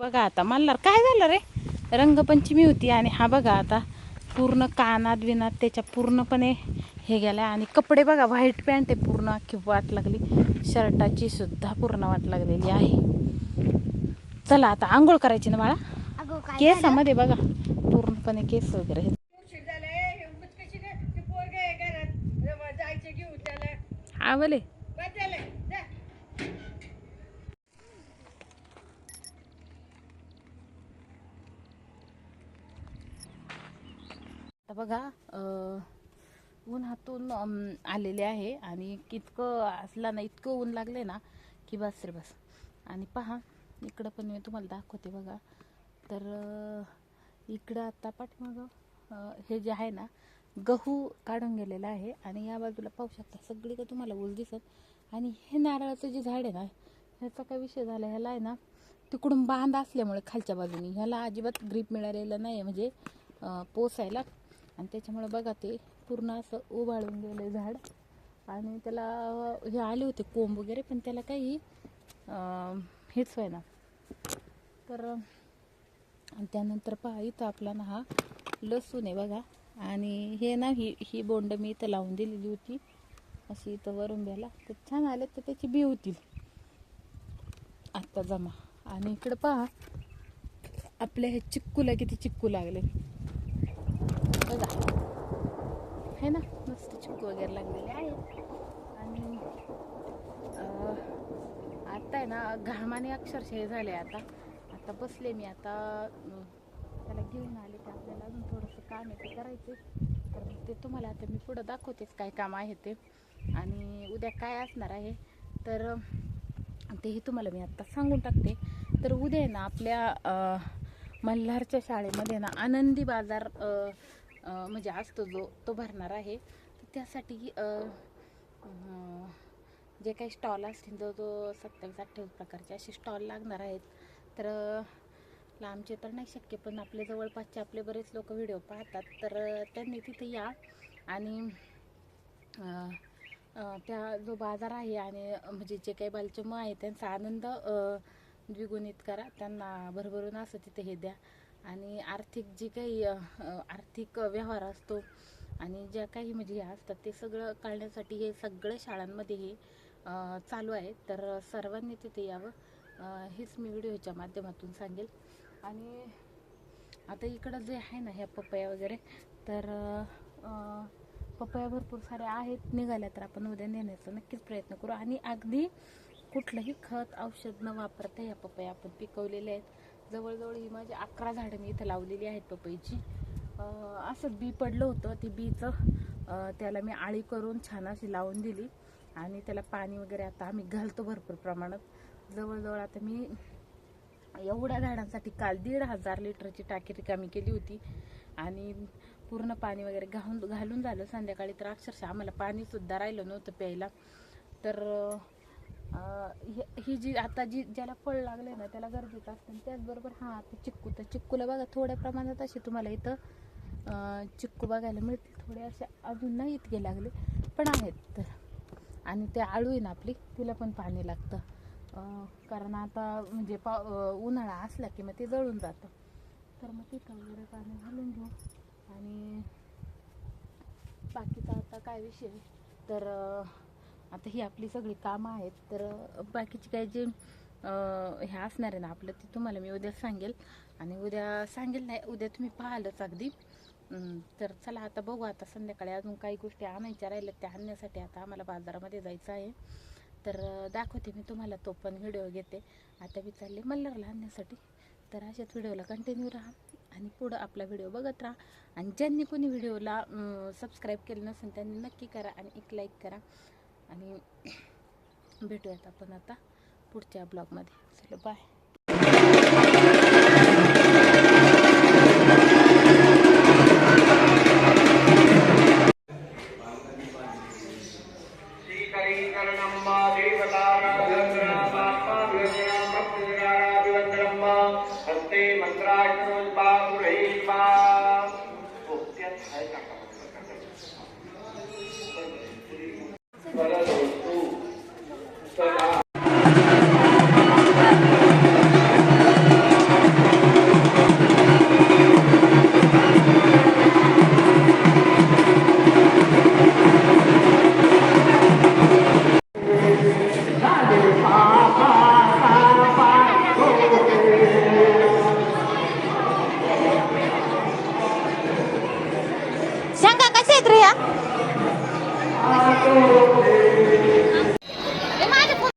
बघा आता मल्हार काय झालं रे, रंगपंचमी होती आणि हा बघा आता पूर्ण कानात बिनात त्याच्या पूर्णपणे हे गेलाय. आणि कपडे बघा, व्हाईट पॅन्ट आहे, पूर्ण अख्खी वाट लागली, शर्टाची सुद्धा पूर्ण वाट लागलेली आहे. चला आता आंघोळ करायची ना बाळा. केसामध्ये बघा पूर्णपणे केस वगैरे. आवले आता बघा उन्हातून आलेले आहे आणि कितकं असला ना, इतकं ऊन लागले ना की बस रे बस. आणि पहा इकडं पण मी तुम्हाला दाखवते बघा. तर इकडं आता पाठीमागं हे जे आहे ना, गहू काढून गेलेला आहे आणि या बाजूला पाहू शकता सगळीकडे तुम्हाला ऊस दिसत. आणि हे नारळाचं जे झाड आहे ना, ह्याचा काय विषय झाला, ह्याला आहे ना तिकडून बांध असल्यामुळे खालच्या बाजूनी ह्याला अजिबात ग्रीप मिळालेलं नाही, म्हणजे पोसायला. आणि त्याच्यामुळे बघा ते पूर्ण असं उभाळून गेले झाड. आणि त्याला हे आले होते कोंब वगैरे, पण त्याला काही हेच व्हायना. तर त्यानंतर पहा इथं आपला ना हा लसूण आहे बघा. आणि हे ना ही बोंड मी इथं लावून दिलेली होती अशी इथं वरून द्यायला, तर छान आले, तर त्याची बी होतील आत्ता जमा. आणि इकडं पहा आपल्या हे चिक्कूला किती चिक्कू लागले बघा, है ना, मस्त चिक्कू वगैरे लागलेले आहे. आणि आता आहे ना घामाने अक्षरशः झाले. आता बसले मी, आता त्याला घेऊन आले की आपल्याला अजून थोडंसं काम आहे ते करायचे. तर ते तुम्हाला आता मी पुढं दाखवतेच काय काम आहे ते, आणि उद्या काय असणार आहे तर तेही तुम्हाला मी आत्ता सांगून टाकते. तर उद्या आहे ना आपल्या मल्हारच्या शाळेमध्ये ना आनंदी बाजार म्हणजे असतो तो भरणार आहे. तर त्यासाठी जे काही स्टॉल असतील तो 27-28 प्रकारचे असे स्टॉल लागणार आहेत. तर लांबचे तर नाही शक्य, पण आपले जवळपासचे आपले बरेच लोक व्हिडिओ पाहतात, तर त्यांनी तिथे या. आणि त्या जो बाजार आहे आणि म्हणजे जे काही बालचम आहे त्यांचा आनंद द्विगुणित करा, त्यांना भरभरून असं तिथे हे द्या. आणि आर्थिक जी काही आर्थिक व्यवहार असतो आणि ज्या काही म्हणजे हे असतात ते सगळं काढण्यासाठी हे सगळ्या शाळांमध्ये हे चालू आहे. तर सर्वांनी तिथे यावं हेच मी व्हिडिओच्या माध्यमातून सांगेल. आणि आता इकडं जे आहे ना ह्या पपया वगैरे, तर पपया भरपूर साऱ्या आहेत निघाल्या, तर आपण उद्या नेण्याचा नक्कीच प्रयत्न करू. आणि अगदी कुठलंही खत औषध न वापरता ह्या पपया आपण पिकवलेल्या आहेत. जवळजवळ ही माझी 11 झाडं मी इथं लावलेली आहेत पपईची. असं बी पडलं होतं, ती बीचं त्याला मी आळी करून छान अशी लावून दिली. आणि त्याला पाणी वगैरे आता आम्ही घालतो भरपूर प्रमाणात. जवळजवळ आता मी एवढ्या झाडांसाठी काल 1,500 लिटरची टाकी रिकामी केली होती. आणि पूर्ण पाणी वगैरे घालून झालं संध्याकाळी, तर अक्षरशः आम्हाला पाणीसुद्धा राहिलं नव्हतं प्यायला. तर ही जी आता ज्याला फळ लागले ना त्याला गरजेचं असतं. त्याचबरोबर हा आता चिक्कू, तर चिक्कूला बघा थोड्या प्रमाणात असे तुम्हाला इथं चिक्कू बघायला मिळतील. थोडे असे अजून नाही इतके लागले पण आहेत. तर आणि ते आळू आहे ना आपली, तिला पण पाणी लागतं, कारण आता म्हणजे उन्हाळा असला की मग ते जळून जातं. तर मग तिथं वगैरे पाणी घालून घेऊ. आणि बाकीचा आता काय विषय, तर आता ही आपली सगळी कामं आहेत. तर बाकीची काय जे हे असणार आहे ना आपलं, ते तुम्हाला मी उद्या सांगेल. आणि उद्या सांगेल नाही, उद्या तुम्ही पाहालच अगदी. तर चला आता बघू. आता संध्याकाळी अजून काही गोष्टी आणायच्या राहिल्यात, त्या आणण्यासाठी आता आम्हाला बाजारामध्ये जायचं आहे. तर दाखवते मी तुम्हाला, तो पण व्हिडिओ घेते. आता मी चालले मल्हारला आणण्यासाठी. तर अशाच व्हिडिओला कंटिन्यू राहा आणि पुढं आपला व्हिडिओ बघत राहा. आणि ज्यांनी कोणी व्हिडिओला सबस्क्राईब केलं नसेल त्यांनी नक्की करा आणि एक लाईक करा. आणि भेटूयात आपण आता पुढच्या ब्लॉगमध्ये. चलो बाय. हस्ते मंत्राक्षरोल्पा पुरैपा या